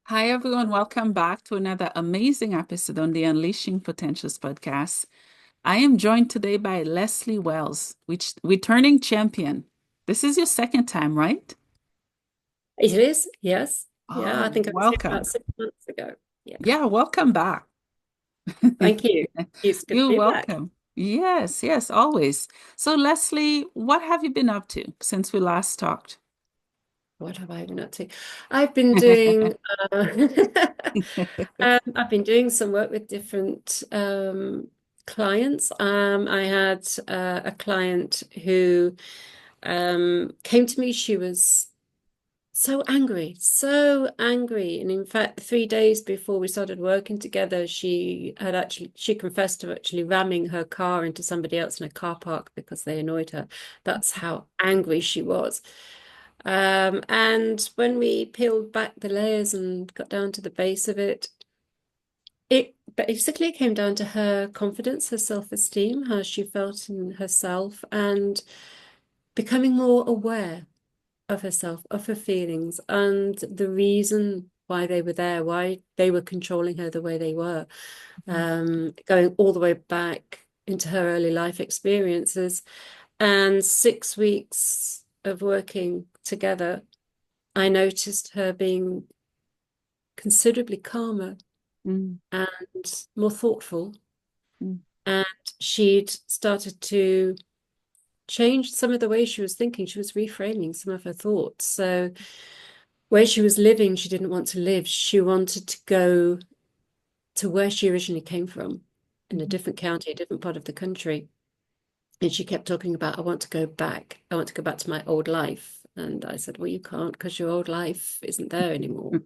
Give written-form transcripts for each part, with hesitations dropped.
Hi, everyone. Welcome back to another amazing episode on the Unleashing Potentials podcast. I am joined today by Lesley Wells, which returning champion. This is your second time, right? It is, yes. Yeah, Oh, I think I was here about welcome. 6 months ago. Yeah, Yeah, welcome back. thank you. It's good to You're be back. welcome. Yes, yes, always. So, Lesley, what have you been up to since we last talked? What have I been up to? I've been doing uh, I've been doing some work with different clients. I had a client who came to me. She was so angry. And in fact, 3 days before we started working together, she confessed to actually ramming her car into somebody else in a car park because they annoyed her. That's how angry she was. And when we peeled back the layers and got down to the base of it basically came down to her confidence, her self-esteem, how she felt in herself, and becoming more aware of herself, of her feelings, and the reason why they were there, why they were controlling her the way they were, going all the way back into her early life experiences. And 6 weeks of working together, I noticed her being considerably calmer Mm, and more thoughtful. mm, And she'd started to change some of the way she was thinking. She was reframing some of her thoughts. So where she was living, she didn't want to live. She wanted to go to where she originally came from in a mhm, different county, a different part of the country. And she kept talking about, I want to go back. I want to go back to my old life. And I said, well, you can't because your old life isn't there anymore. mm.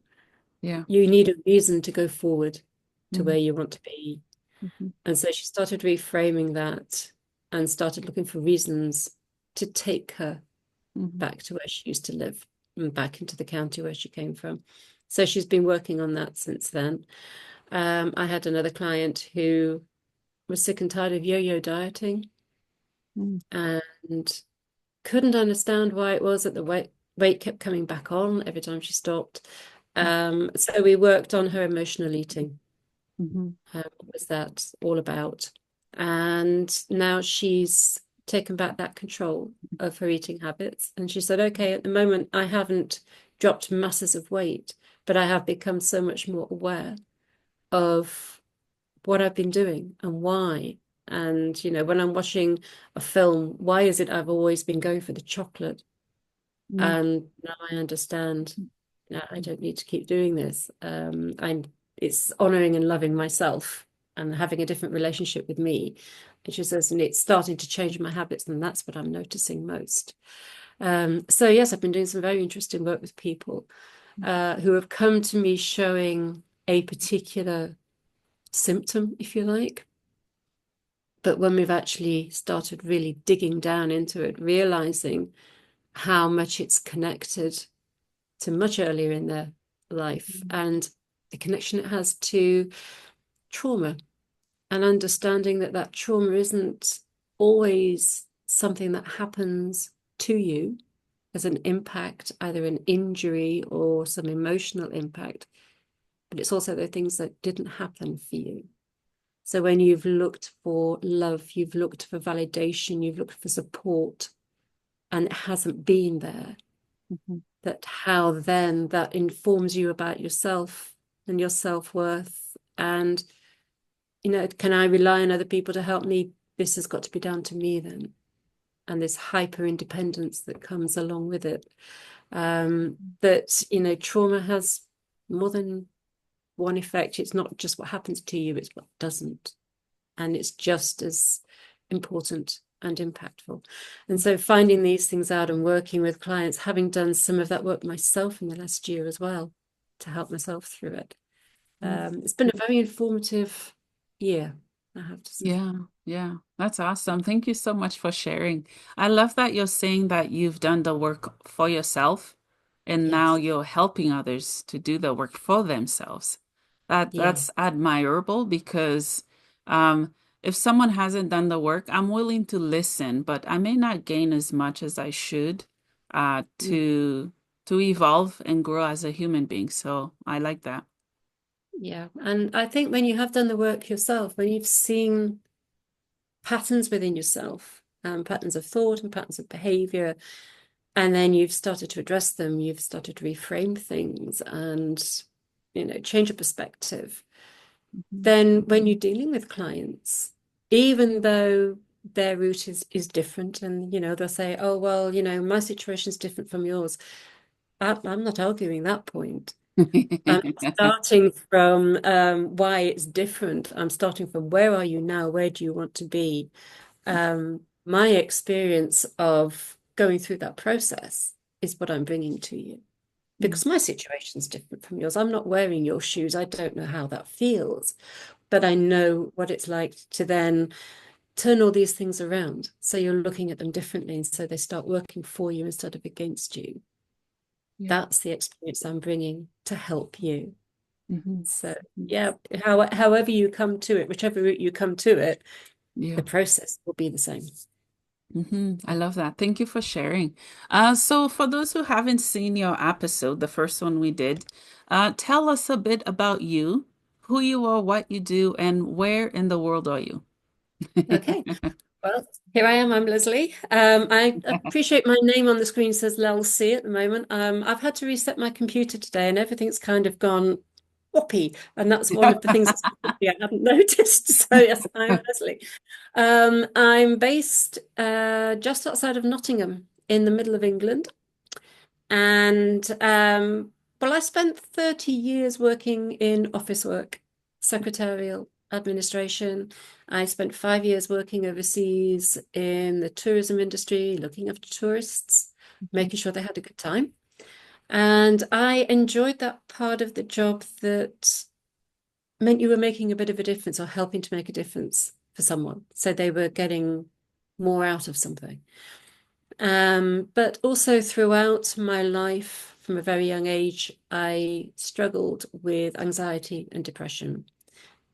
Yeah. You need a reason to go forward to where Mhm, you want to be. mhm, And so she started reframing that and started looking for reasons to take her mhm, back to where she used to live and back into the county where she came from. So she's been working on that since then. I had another client who was sick and tired of yo-yo dieting mm, and couldn't understand why it was that the weight kept coming back on every time she stopped. So we worked on her emotional eating. mhm, What was that all about? And now she's taken back that control of her eating habits. And she said, okay, at the moment, I haven't dropped masses of weight, but I have become so much more aware of what I've been doing and why. And, when I'm watching a film, why is it I've always been going for the chocolate? mm, And now I understand that I don't need to keep doing this. It's honoring and loving myself and having a different relationship with me. And she says, and it's starting to change my habits, and that's what I'm noticing most. So yes, I've been doing some very interesting work with people who have come to me showing a particular symptom, if you like. But when we've actually started really digging down into it, realizing how much it's connected to much earlier in their life mm, and the connection it has to trauma and understanding that that trauma isn't always something that happens to you as an impact, either an injury or some emotional impact, but it's also the things that didn't happen for you. So when you've looked for love, you've looked for validation, you've looked for support, and it hasn't been there, mhm, that how then that informs you about yourself and your self-worth. And, can I rely on other people to help me? This has got to be down to me then. And this hyper independence that comes along with it. That, trauma has more than one effect. It's not just what happens to you, it's what doesn't. And it's just as important and impactful. And so finding these things out and working with clients, having done some of that work myself in the last year as well to help myself through it. mm. It's been a very informative year, I have to say. Yeah, yeah, that's awesome. Thank you so much for sharing. I love that you're saying that you've done the work for yourself and now Yes. you're helping others to do the work for themselves. Yeah. That's admirable because if someone hasn't done the work, I'm willing to listen, but I may not gain as much as I should Mm. to to evolve and grow as a human being. So I like that. Yeah. And I think when you have done the work yourself, when you've seen patterns within yourself, patterns of thought and patterns of behavior, and then you've started to address them, you've started to reframe things and, change your perspective. Mhm. Then when you're dealing with clients, even though their route is different, and they'll say, oh well, my situation is different from yours. I'm not arguing that point. I'm starting from why it's different. I'm starting from where are you now? Where do you want to be? My experience of going through that process is what I'm bringing to you, Mm, because my situation is different from yours. I'm not wearing your shoes. I don't know how that feels, but I know what it's like to then turn all these things around. So you're looking at them differently, and so they start working for you instead of against you. yeah. That's the experience I'm bringing to help you. Mhm. So Mhm. yeah, however you come to it, whichever route you come to it, Yeah. the process will be the same. I love that. Thank you for sharing. So for those who haven't seen your episode, the first one we did, tell us a bit about you, who you are, what you do, and where in the world are you? Okay. Well, here I am. I'm Lesley. I appreciate my name on the screen says Lesley at the moment. I've had to reset my computer today, and everything's kind of gone whoppy, and that's one of the things that's I haven't noticed. So yes, I'm Lesley. I'm based just outside of Nottingham, in the middle of England. And well, I spent 30 years working in office work, secretarial administration. I spent 5 years working overseas in the tourism industry, looking after tourists, making sure they had a good time. And I enjoyed that part of the job that meant you were making a bit of a difference or helping to make a difference for someone. So they were getting more out of something. But also throughout my life, from a very young age, I struggled with anxiety and depression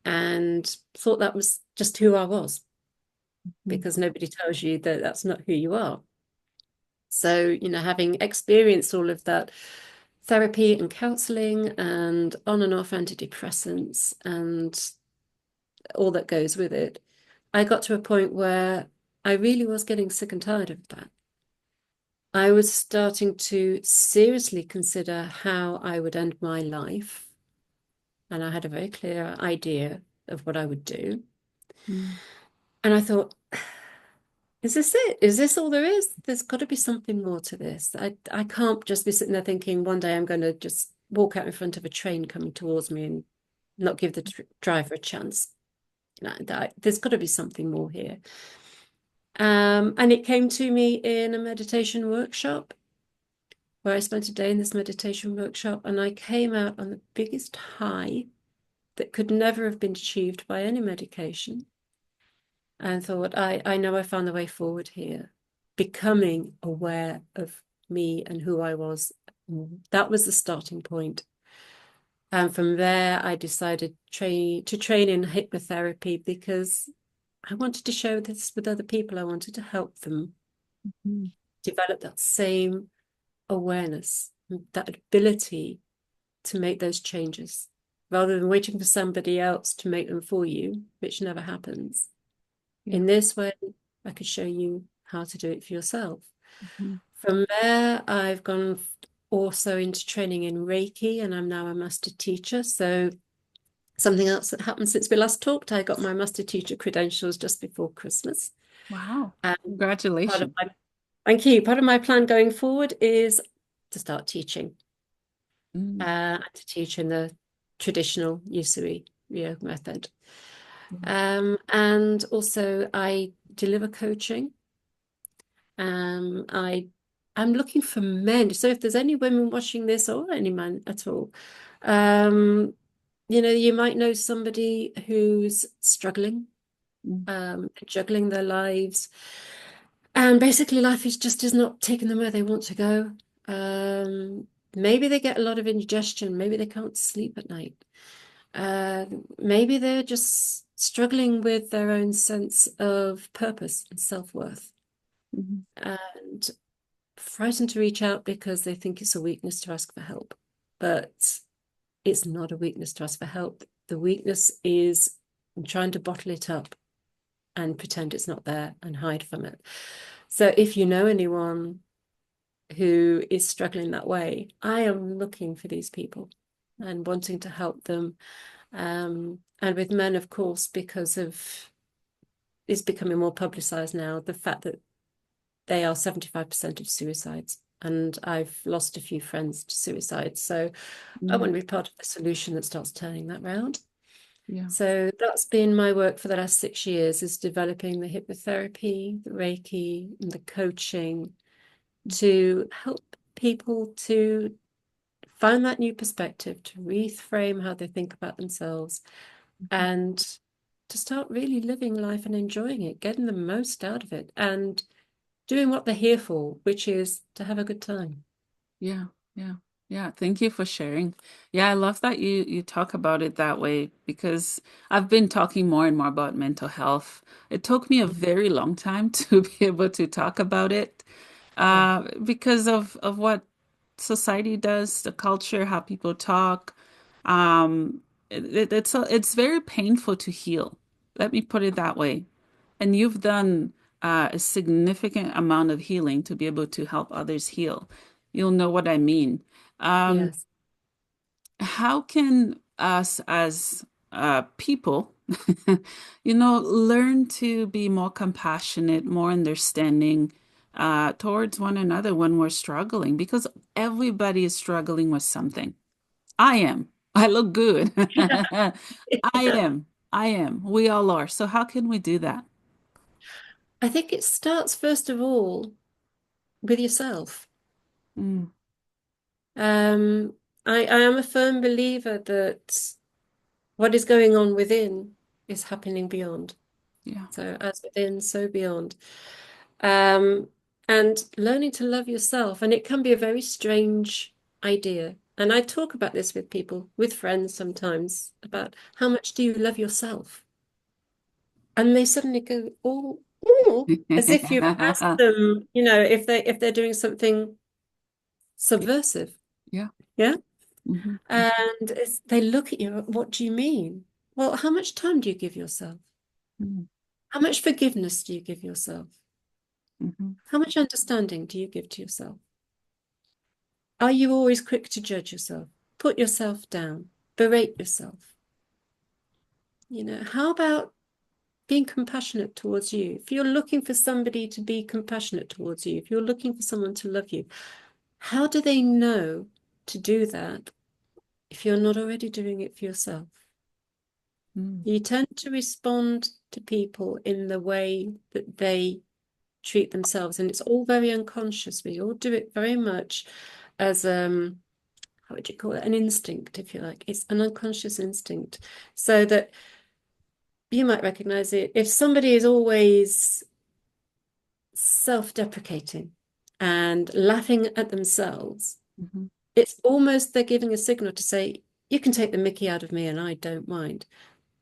and thought that was just who I was, because nobody tells you that that's not who you are. So, having experienced all of that therapy and counseling and on and off antidepressants and all that goes with it, I got to a point where I really was getting sick and tired of that. I was starting to seriously consider how I would end my life, and I had a very clear idea of what I would do. Mm, And I thought, is this it? Is this all there is? There's got to be something more to this. I can't just be sitting there thinking one day I'm going to just walk out in front of a train coming towards me and not give the driver a chance. There's got to be something more here. And it came to me in a meditation workshop, where I spent a day in this meditation workshop, and I came out on the biggest high that could never have been achieved by any medication, and thought, I know I found the way forward here. Becoming aware of me and who I was, that was the starting point. And from there, I decided to train in hypnotherapy, because I wanted to share this with other people. I wanted to help them mm, develop that same awareness, that ability to make those changes, rather than waiting for somebody else to make them for you, which never happens. yeah. In this way, I could show you how to do it for yourself. Mhm. From there, I've gone also into training in Reiki, and I'm now a master teacher. So something else that happened since we last talked, I got my master teacher credentials just before Christmas. Wow. And part of Congratulations. my thank you. Part of my plan going forward is to start teaching. Mm, To teach in the traditional 𝒈𝒐𝒻 method. yeah. And also I deliver coaching. I'm looking for men. So if there's any women watching this, or any man at all, um, you might know somebody who's struggling, Mm, juggling their lives. And basically life is not taking them where they want to go. Maybe they get a lot of indigestion. Maybe they can't sleep at night. Uh, Maybe they're just struggling with their own sense of purpose and self-worth. mhm, And frightened to reach out because they think it's a weakness to ask for help. But it's not a weakness to ask for help. The weakness is trying to bottle it up and pretend it's not there and hide from it. So if you know anyone who is struggling that way, I am looking for these people and wanting to help them. And with men, of course, because of it's becoming more publicized now, the fact that they are 75% of suicides. And I've lost a few friends to suicide. So I want Mm, to be part of the solution that starts turning that round. yeah. So that's been my work for the last 6 years, is developing the hypnotherapy, the Reiki, and the coaching to help people to find that new perspective, to reframe how they think about themselves, Mhm. and to start really living life and enjoying it, getting the most out of it, and doing what they're here for, which is to have a good time. Yeah, yeah, yeah. Thank you for sharing. Yeah, I love that you talk about it that way because I've been talking more and more about mental health. It took me a very long time to be able to talk about it, Yeah. because of what society does, the culture, how people talk. It's very painful to heal. Let me put it that way. And you've done a significant amount of healing to be able to help others heal. You'll know what I mean. Um, Yes. how can us as people, learn to be more compassionate, more understanding towards one another when we're struggling? Because everybody is struggling with something. I am. I look good. I am. I am. We all are. So how can we do that? I think it starts first of all with yourself. Mm, Um, I am a firm believer that what is going on within is happening beyond. yeah. So as within, so beyond. Um, and learning to love yourself. And it can be a very strange idea. And I talk about this with people, with friends sometimes, about how much do you love yourself? And they suddenly go, oh, oh, as if you've asked them, if they're doing something subversive. Yeah. Yeah. Hmm. And they look at you, what do you mean? Well, how much time do you give yourself? Hmm. How much forgiveness do you give yourself? Hmm. How much understanding do you give to yourself? Are you always quick to judge yourself? Put yourself down, berate yourself. How about being compassionate towards you? If you're looking for somebody to be compassionate towards you, if you're looking for someone to love you, how do they know to do that if you're not already doing it for yourself? Mm. You tend to respond to people in the way that they treat themselves, and it's all very unconscious. We all do it very much as how would you call it? An instinct, if you like. It's an unconscious instinct. So that you might recognize it. If somebody is always self-deprecating and laughing at themselves, Hmm. it's almost they're giving a signal to say, you can take the mickey out of me and I don't mind.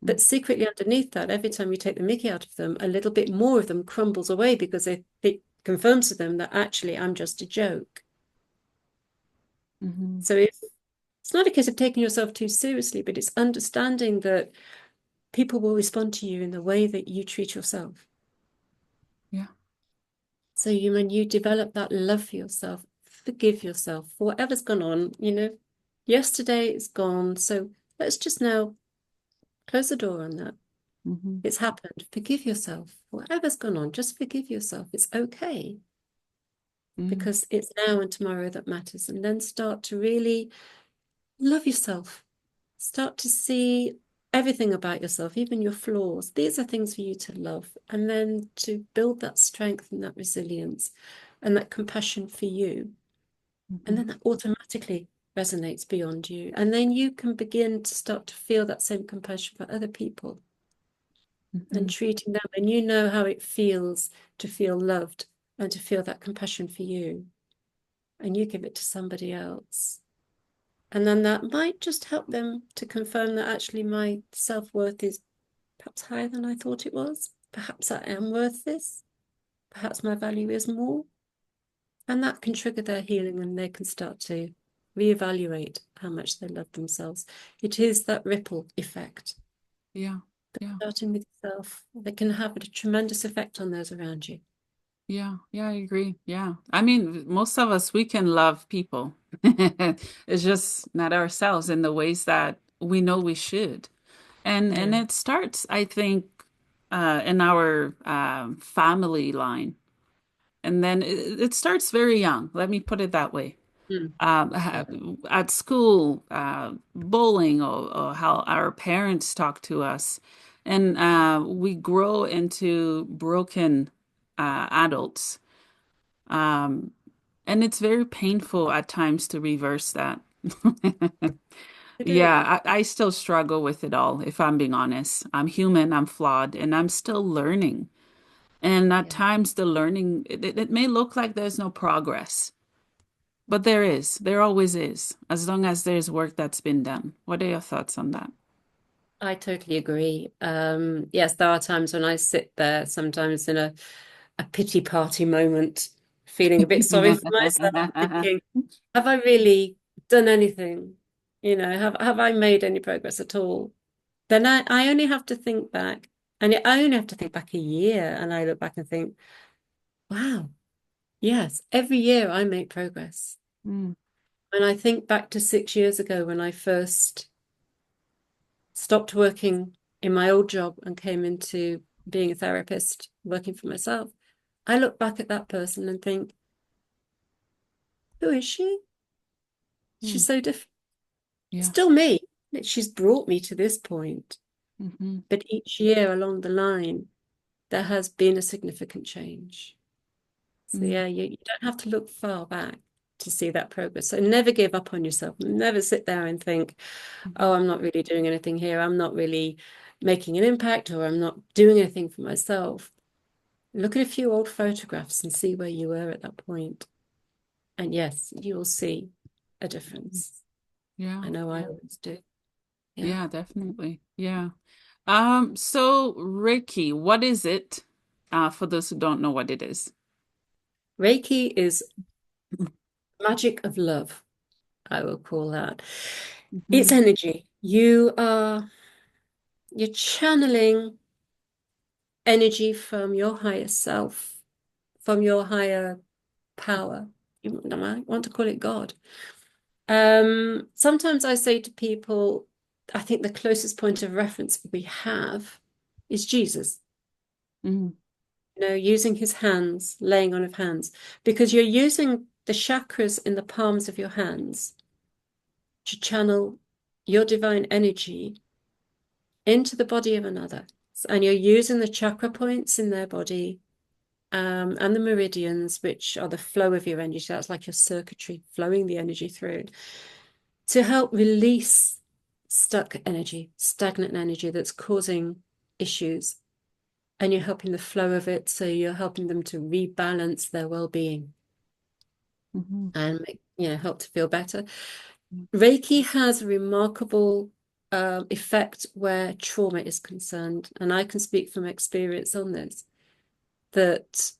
Mm. But secretly underneath that, every time you take the mickey out of them, a little bit more of them crumbles away because it confirms to them that actually I'm just a joke. Hmm. So it's not a case of taking yourself too seriously, but it's understanding that people will respond to you in the way that you treat yourself. Yeah. So when you develop that love for yourself, forgive yourself for whatever's gone on, yesterday is gone. So let's just now close the door on that. Hmm. It's happened. Forgive yourself. Whatever's gone on, just forgive yourself. It's okay Mm. because it's now and tomorrow that matters. And then start to really love yourself. Start to see everything about yourself, even your flaws. These are things for you to love. And then to build that strength and that resilience and that compassion for you. And Hmm. then that automatically resonates beyond you. And then you can begin to start to feel that same compassion for other people and Hmm. treating them. And you know how it feels to feel loved and to feel that compassion for you. And you give it to somebody else. And then that might just help them to confirm that actually my self-worth is perhaps higher than I thought it was. Perhaps I am worth this. Perhaps my value is more. And that can trigger their healing, and they can start to reevaluate how much they love themselves. It is that ripple effect. Yeah. Yeah. Starting with yourself, they can have a tremendous effect on those around you. Yeah. Yeah, I agree. Yeah. I mean, most of us, we can love people. It's just not ourselves in the ways that we know we should. And Yeah. it starts, I think, in our family line. And then it starts very young. Let me put it that way. Mm. Yeah. At school, bowling, or how our parents talk to us. And we grow into broken adults. Um, and it's very painful at times to reverse that. It is. Yeah, I still struggle with it all, if I'm being honest. I'm human, I'm flawed, and I'm still learning. And at Yeah. times, the learning, it may look like there's no progress, but there is. There always is, as long as there's work that's been done. What are your thoughts on that? I totally agree. Yes, there are times when I sit there sometimes in a pity party moment, feeling a bit sorry for myself, thinking, have I really done anything? Have I made any progress at all? Then I only have to think back, and I only have to think back a year, and I look back and think, wow, yes, every year I make progress. Mm, And I think back to 6 years ago when I first stopped working in my old job and came into being a therapist, working for myself. I look back at that person and think, who is she? mm, She's so different. yeah. Still me. She's brought me to this point. Hmm. But each year along the line, there has been a significant change. So Mm, yeah, you don't have to look far back to see that progress. So never give up on yourself. Never sit there and think, oh, mhm, I'm not really doing anything here. I'm not really making an impact, or I'm not doing anything for myself. Look at a few old photographs and see where you were at that point. And yes, you will see a mhm. difference. Yeah, I know I yeah, always do. Yeah. yeah, definitely. Yeah. So Reiki, what is it? For those who don't know what it is. Reiki is magic of love, I will call that. It's Hmm. energy. You're channeling energy from your higher self, from your higher power. You might want to call it God. Sometimes I say to people, I think the closest point of reference we have is Jesus, Hmm. using his hands, laying on of hands, because you're using the chakras in the palms of your hands to channel your divine energy into the body of another. And you're using the chakra points in their body, and the meridians, which are the flow of your energy. So that's like your circuitry, flowing the energy through to help release stuck energy, stagnant energy that's causing issues. And you're helping the flow of it. So you're helping them to rebalance their well-being Hmm. and help to feel better. Reiki has a remarkable effect where trauma is concerned. And I can speak from experience on this, that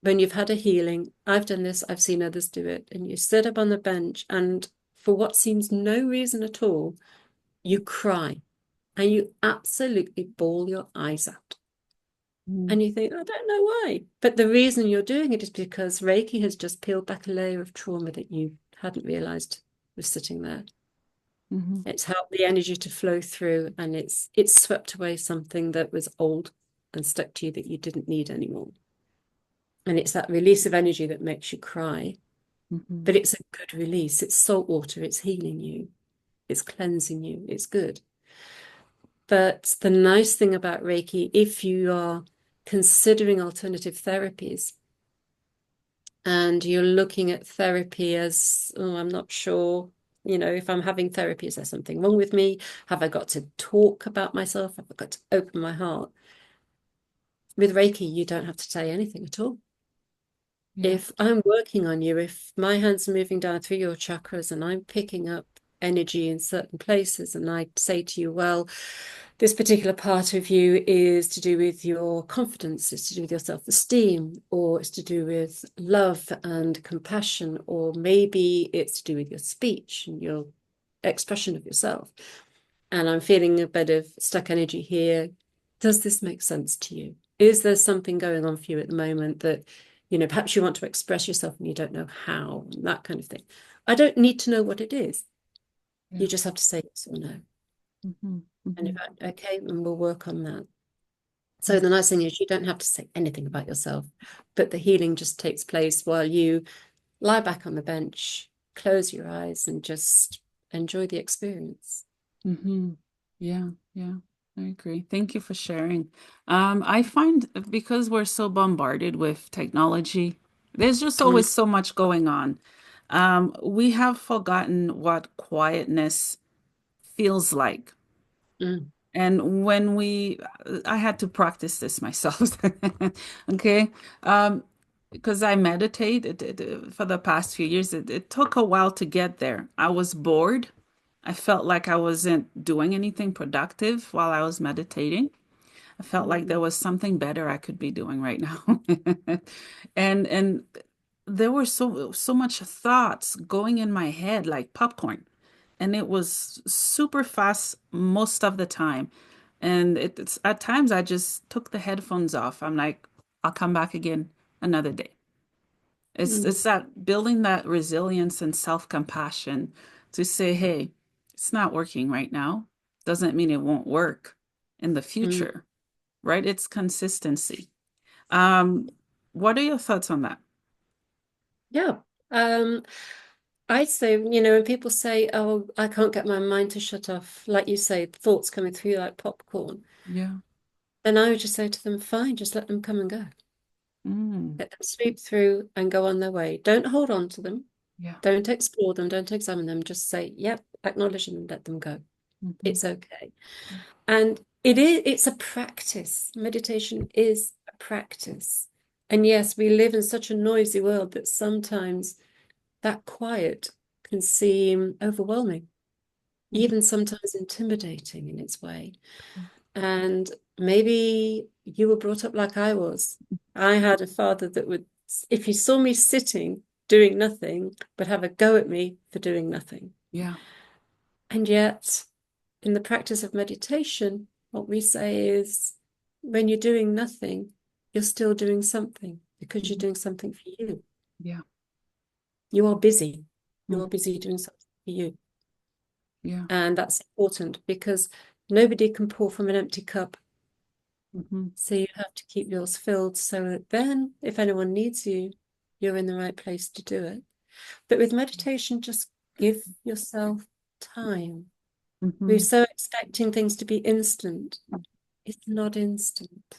when you've had a healing, I've done this, I've seen others do it, and you sit up on the bench and for what seems no reason at all, you cry and you absolutely bawl your eyes out. Hmm. And you think, I don't know why. But the reason you're doing it is because Reiki has just peeled back a layer of trauma that you hadn't realized was sitting there. Hmm. It's helped the energy to flow through, and it's swept away something that was old and stuck to you that you didn't need anymore. And it's that release of energy that makes you cry. Hmm. But it's a good release. It's salt water. It's healing you. It's cleansing you. It's good. But the nice thing about Reiki, if you are considering alternative therapies and you're looking at therapy as, oh, I'm not sure, if I'm having therapy, is there something wrong with me? Have I got to talk about myself? Have I got to open my heart? With Reiki, you don't have to say anything at all. Yeah. If I'm working on you, if my hands are moving down through your chakras and I'm picking up energy in certain places. And I say to you, well, this particular part of you is to do with your confidence, it's to do with your self-esteem, or it's to do with love and compassion, or maybe it's to do with your speech and your expression of yourself. And I'm feeling a bit of stuck energy here. Does this make sense to you? Is there something going on for you at the moment that, perhaps you want to express yourself and you don't know how, and that kind of thing? I don't need to know what it is. Yeah. You just have to say yes or no. Mm-hmm. And if Mm-hmm. okay, and we'll work on that. So the nice thing is you don't have to say anything about yourself, but the healing just takes place while you lie back on the bench, close your eyes, and just enjoy the experience. Mm-hmm. Yeah, yeah, I agree. Thank you for sharing. I find because we're so bombarded with technology, there's just Mm, always so much going on. We have forgotten what quietness feels like. mm, And I had to practice this myself. Okay. Um, because I meditate for the past few years, it took a while to get there. I was bored. I felt like I wasn't doing anything productive while I was meditating. I felt like there mm, was something better I could be doing right now. And there were so much thoughts going in my head like popcorn. And it was super fast most of the time. And it's at times I just took the headphones off. I'm like, I'll come back again another day. mm, It's that building that resilience and self-compassion to say, hey, it's not working right now. Doesn't mean it won't work in the mm. future, right? It's consistency. Um, what are your thoughts on that? Yeah. Um, I'd say, when people say, oh, I can't get my mind to shut off, like you say, thoughts coming through like popcorn, Yeah. then I would just say to them, fine, just let them come and go. Mm, Let them sweep through and go on their way. Don't hold on to them. yeah. Don't explore them. Don't examine them. Just say, yep, acknowledge them and let them go. Hmm. It's okay. And it's a practice. Meditation is a practice. And yes, we live in such a noisy world that sometimes that quiet can seem overwhelming, even sometimes intimidating in its way. And maybe you were brought up like I was. I had a father that would, if he saw me sitting doing nothing, would have a go at me for doing nothing. Yeah. And yet, in the practice of meditation, what we say is when you're doing nothing, you're still doing something because you're Mhm. doing something for you. Yeah. You are busy. Mm, You're busy doing something for you. yeah. And that's important because nobody can pour from an empty cup. Hmm. So you have to keep yours filled so that then, if anyone needs you, you're in the right place to do it. But with meditation, just give yourself time. We're Hmm. so expecting things to be instant. It's not instant.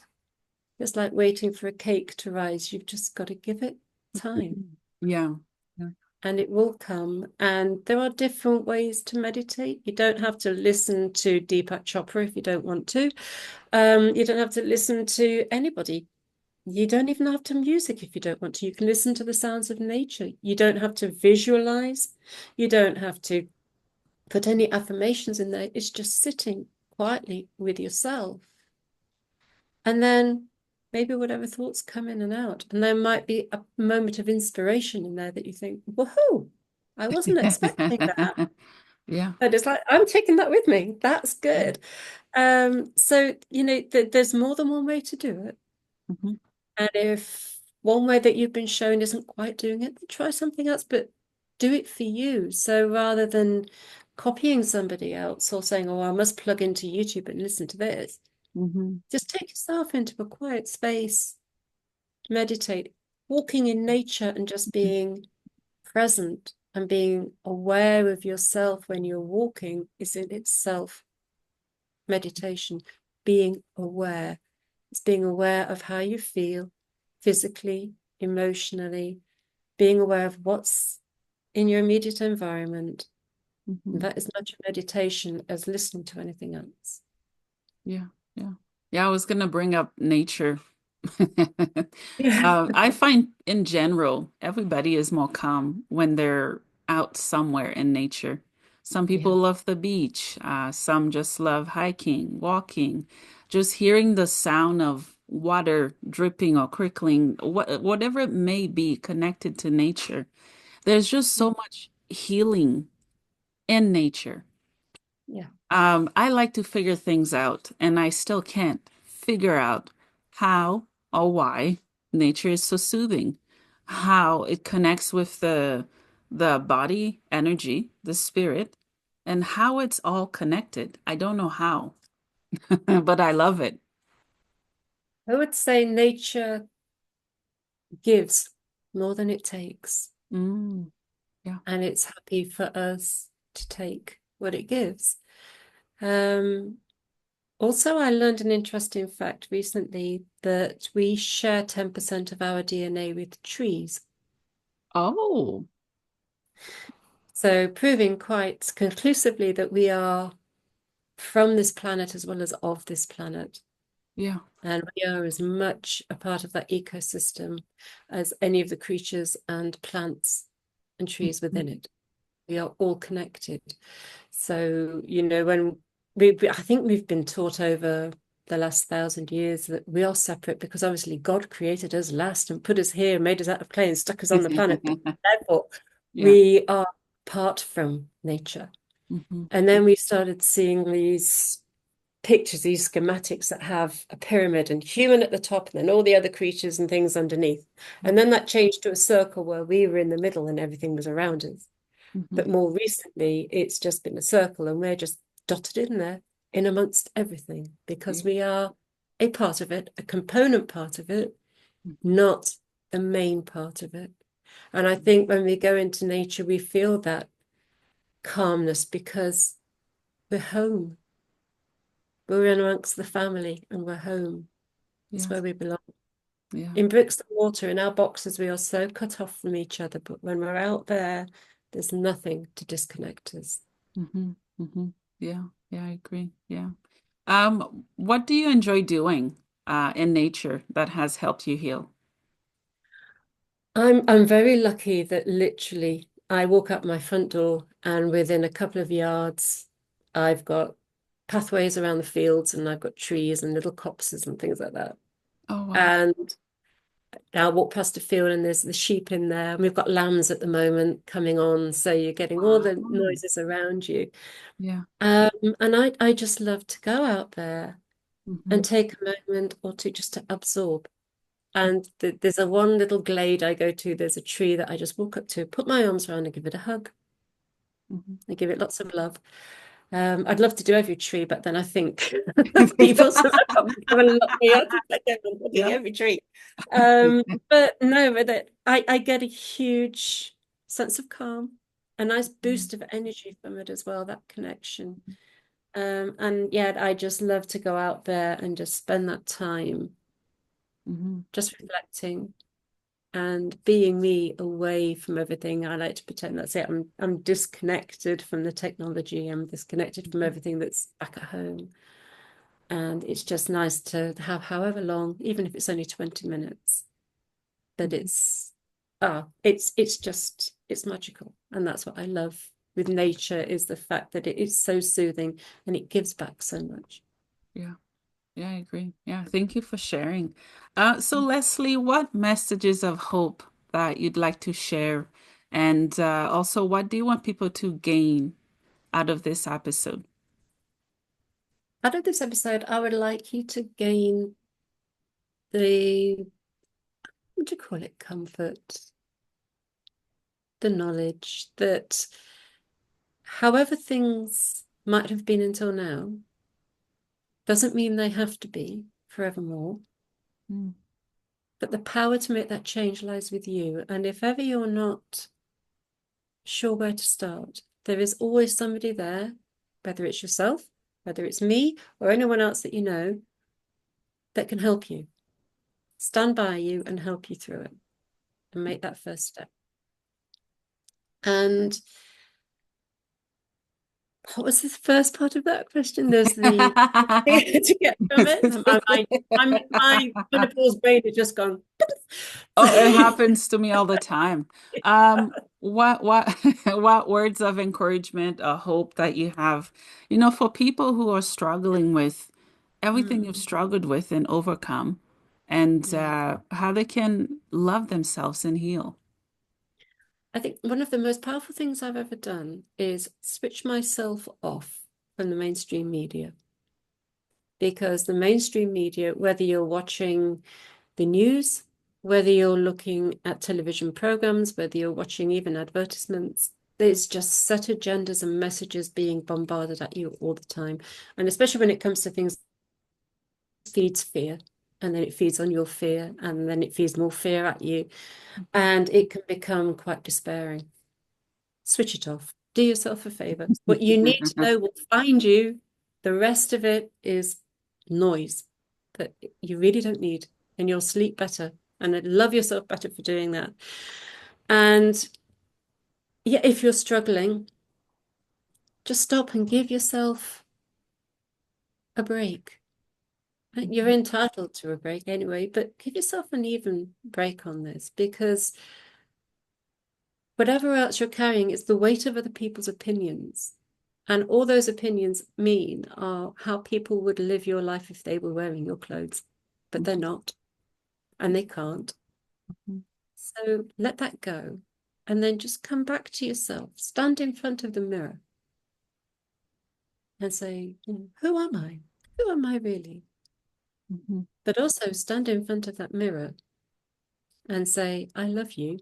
It's like waiting for a cake to rise. You've just got to give it time Yeah. Yeah. and it will come. And there are different ways to meditate. You don't have to listen to Deepak Chopra if you don't want to. You don't have to listen to anybody. You don't even have to music if you don't want to. You can listen to the sounds of nature. You don't have to visualize. You don't have to put any affirmations in there. It's just sitting quietly with yourself. And then maybe whatever thoughts come in and out. And there might be a moment of inspiration in there that you think, woohoo, I wasn't expecting that. Yeah. And it's like, I'm taking that with me. That's Yeah. good. So, there's more than one way to do it. Hmm. And if one way that you've been shown isn't quite doing it, then try something else, but do it for you. So rather than copying somebody else or saying, oh, I must plug into YouTube and listen to this, Hmm. just take yourself into a quiet space, meditate, walking in nature and just being present and being aware of yourself when you're walking is in itself meditation. Being aware. It's being aware of how you feel physically, emotionally, being aware of what's in your immediate environment. And Hmm. that is much meditation as listening to anything else. Yeah. Yeah. Yeah. I was gonna bring up nature. Yeah. I find in general, everybody is more calm when they're out somewhere in nature. Some Yeah. people love the beach. Some just love hiking, walking, just hearing the sound of water dripping or trickling, whatever it may be connected to nature. There's just so much healing in nature. Yeah. I like to figure things out, and I still can't figure out how or why nature is so soothing, how it connects with the body energy, the spirit, and how it's all connected. I don't know how, but I love it. I would say nature gives more than it takes, Mm, yeah. and it's happy for us to take what it gives. Um, Also, I learned an interesting fact recently that we share 10% of our DNA with trees. Oh, So, proving quite conclusively that we are from this planet as well as of this planet. yeah. And we are as much a part of that ecosystem as any of the creatures and plants and trees Mhm. within it. We are all connected. So, when I think we've been taught over the last 1,000 years that we are separate because obviously God created us last and put us here, made us out of clay and stuck us on the planet. Therefore, Yeah. we are apart from nature. Hmm. And then we started seeing these pictures, these schematics that have a pyramid and human at the top and then all the other creatures and things underneath. And then that changed to a circle where we were in the middle and everything was around us. Hmm. But more recently, it's just been a circle and we're just dotted in there in amongst everything because Yeah. we are a part of it, a component part of it, Mhm. not the main part of it. And I think when we go into nature, we feel that calmness because we're home. We're in amongst the family and we're home. It's Yeah. where we belong. Yeah. In bricks and mortar, in our boxes, we are so cut off from each other. But when we're out there, there's nothing to disconnect us. Hmm. Hmm. Yeah. Yeah, I agree. Yeah. What do you enjoy doing in nature that has helped you heal? I'm very lucky that literally I walk up my front door and within a couple of yards, I've got pathways around the fields and I've got trees and little copses and things like that. Oh, wow. And I'll walk past a field and there's the sheep in there. And we've got lambs at the moment coming on, so you're getting all the Wow. noises around you. Yeah. And I just love to go out there Hmm. and take a moment or two just to absorb. And there's a one little glade I go to. There's a tree that I just walk up to, put my arms around and give it a hug. Hmm. I give it lots of love. I'd love to do every tree, but then I think people sort of probably come and lock me up if I go on hugging Yeah. every tree. But no, but I get a huge sense of calm, a nice boost of energy from it as well, that connection. And yeah, I just love to go out there and just spend that time Hmm. just reflecting and being me away from everything. I like to pretend that's it. I'm disconnected from the technology. I'm disconnected from everything that's back at home. And it's just nice to have however long, even if it's only 20 minutes, that Hmm. it's just it's magical. And that's what I love with nature is the fact that it is so soothing and it gives back so much. Yeah. Yeah, I agree. Yeah, thank you for sharing. So Lesley, what messages of hope that you'd like to share? And also, what do you want people to gain out of this episode? Out of this episode, I would like you to gain the, what do you call it, comfort, the knowledge that however things might have been until now doesn't mean they have to be forevermore, Mm. but the power to make that change lies with you. And if ever you're not sure where to start, there is always somebody there, whether it's yourself, whether it's me, or anyone else that you know, that can help you, stand by you and help you through it and make that first step. And what was the first part of that question? There's the to get from it. My menopause brain has just gone. Oh, it happens to me all the time. What what words of encouragement or hope that you have, for people who are struggling with everything you've Mm, struggled with and overcome, and yeah. how they can love themselves and heal. I think one of the most powerful things I've ever done is switch myself off from the mainstream media. Because the mainstream media, whether you're watching the news, whether you're looking at television programs, whether you're watching even advertisements, there's just set agendas and messages being bombarded at you all the time. And especially when it comes to things, it feeds fear, and then it feeds on your fear, and then it feeds more fear at you. And it can become quite despairing. Switch it off. Do yourself a favor. What you need to know will find you. The rest of it is noise that you really don't need, and you'll sleep better and love yourself better for doing that. And yeah, if you're struggling, just stop and give yourself a break. You're entitled to a break anyway, but give yourself an even break on this, because whatever else you're carrying is the weight of other people's opinions. And all those opinions mean are how people would live your life if they were wearing your clothes, but they're not, and they can't. So let that go. And then just come back to yourself, stand in front of the mirror and say, who am I? Who am I really? Mhm. But also stand in front of that mirror and say, I love you.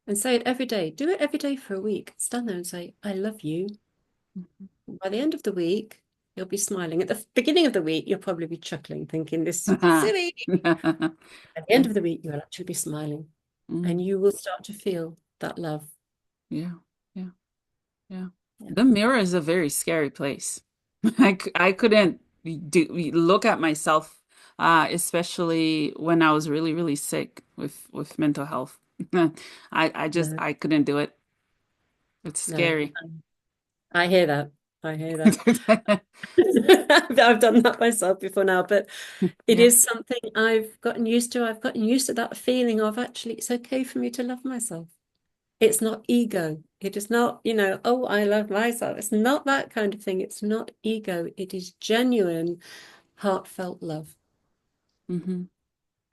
And say it every day. Do it every day for a week. Stand there and say, I love you. By the end of the week, you'll be smiling. At the beginning of the week, you'll probably be chuckling, thinking this is silly. At the end Yeah. of the week, you'll actually be smiling, and Mm. you will start to feel that love. Yeah. Yeah. Yeah. Yeah. The mirror is a very scary place. I couldn't look at myself, especially when I was really, really sick with mental health. No, I couldn't do it. It's no. scary. I hear that. I hear that. I've done that myself before now, but it Yeah. is something I've gotten used to. I've gotten used to that feeling of actually it's okay for me to love myself. It's not ego. It is not, oh, I love myself. It's not that kind of thing. It's not ego. It is genuine, heartfelt love. Hmm.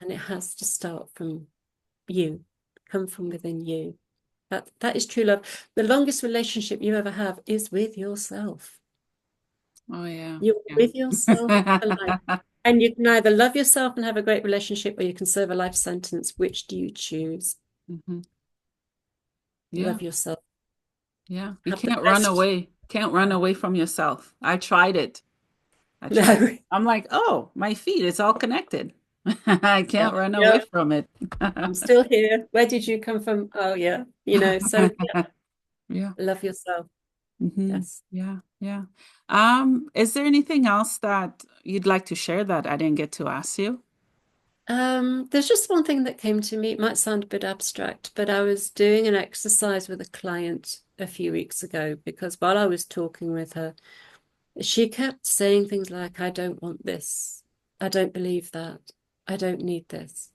And it has to start from you, come from within you. That is true love. The longest relationship you ever have is with yourself. Oh yeah. You're Yeah. with yourself for life. And you can either love yourself and have a great relationship, or you can serve a life sentence. Which do you choose? Hmm. Yeah. Love yourself. Yeah. You Have the can't run best. away. Can't run away from yourself. I tried it. I tried. No. I'm like, oh, my feet, it's all connected. I Yeah. can't run away Yeah. from it. I'm still here. Where did you come from? Oh, yeah. So yeah, Yeah. love yourself. Hmm. Yes. Yeah. Yeah. Is there anything else that you'd like to share that I didn't get to ask you? There's just one thing that came to me. It might sound a bit abstract, but I was doing an exercise with a client a few weeks ago because while I was talking with her, she kept saying things like, I don't want this. I don't believe that. I don't need this.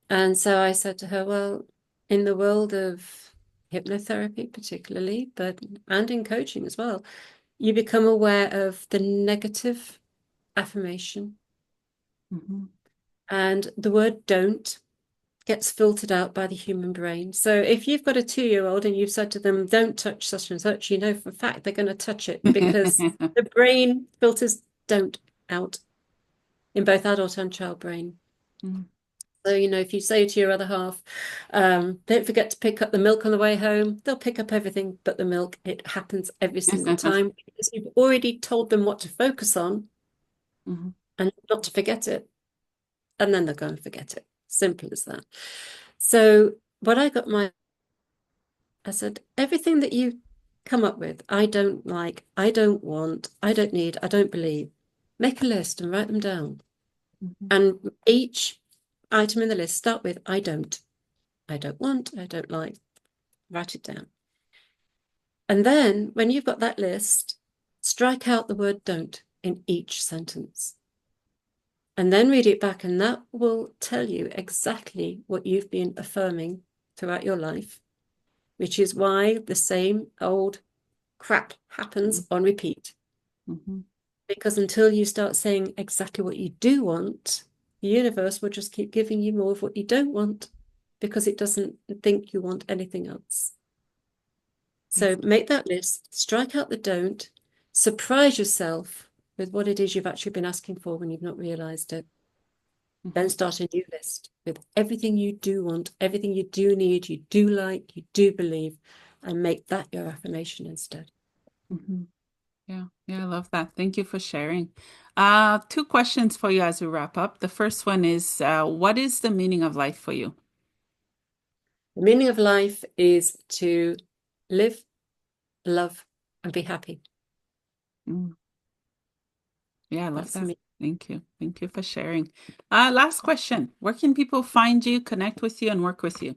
And so I said to her, well, in the world of hypnotherapy, particularly, and in coaching as well, you become aware of the negative affirmation, Hmm. and the word don't gets filtered out by the human brain. So if you've got a 2-year-old and you've said to them, don't touch such and such, you know for a fact they're going to touch it because the brain filters don't out in both adult and child brain. So, if you say to your other half, don't forget to pick up the milk on the way home, they'll pick up everything but the milk. It happens every single time because you've already told them what to focus on Mhm. and not to forget it. And then they're going to forget it. Simple as that. So what I said, everything that you come up with, I don't like, I don't want, I don't need, I don't believe, make a list and write them down. Mhm. And each item in the list start with, I don't want, I don't like, write it down. And then when you've got that list, strike out the word don't in each sentence and then read it back, and that will tell you exactly what you've been affirming throughout your life, which is why the same old crap happens on repeat. Mm-hmm. Because until you start saying exactly what you do want, the universe will just keep giving you more of what you don't want because it doesn't think you want anything else. So Yes. make that list, strike out the don't, surprise yourself with what it is you've actually been asking for when you've not realized it. Mm-hmm. Then start a new list with everything you do want, everything you do need, you do like, you do believe, and make that your affirmation instead. Mm-hmm. Yeah, yeah, I love that. Thank you for sharing. Two questions for you as we wrap up. The first one is, what is the meaning of life for you? The meaning of life is to live, love, and be happy. Mm. Yeah, I love That's the that. meaning. Thank you. Thank you for sharing. Last question. Where can people find you, connect with you, and work with you?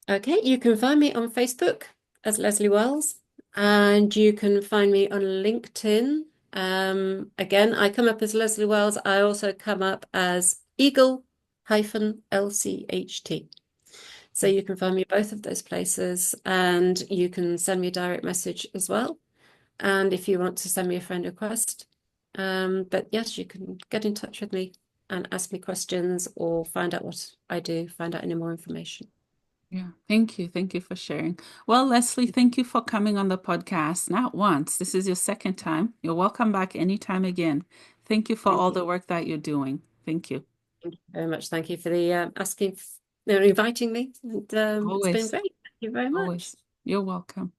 Okay, you can find me on Facebook as Lesley Wells, and you can find me on LinkedIn. Again, I come up as Lesley Wells. I also come up as Eagle-LCHT. So you can find me both of those places, and you can send me a direct message as well. And if you want to send me a friend request, but yes, you can get in touch with me and ask me questions or find out what I do, find out any more information. Yeah, thank you. Thank you for sharing. Well, Lesley, thank you for coming on the podcast. Not once. This is your second time. You're welcome back anytime again. Thank you for Thank all you. the work that you're doing. Thank you. Thank you very much. Thank you for the asking, inviting me. And it's been Always, great. Thank you very much. always. You're welcome.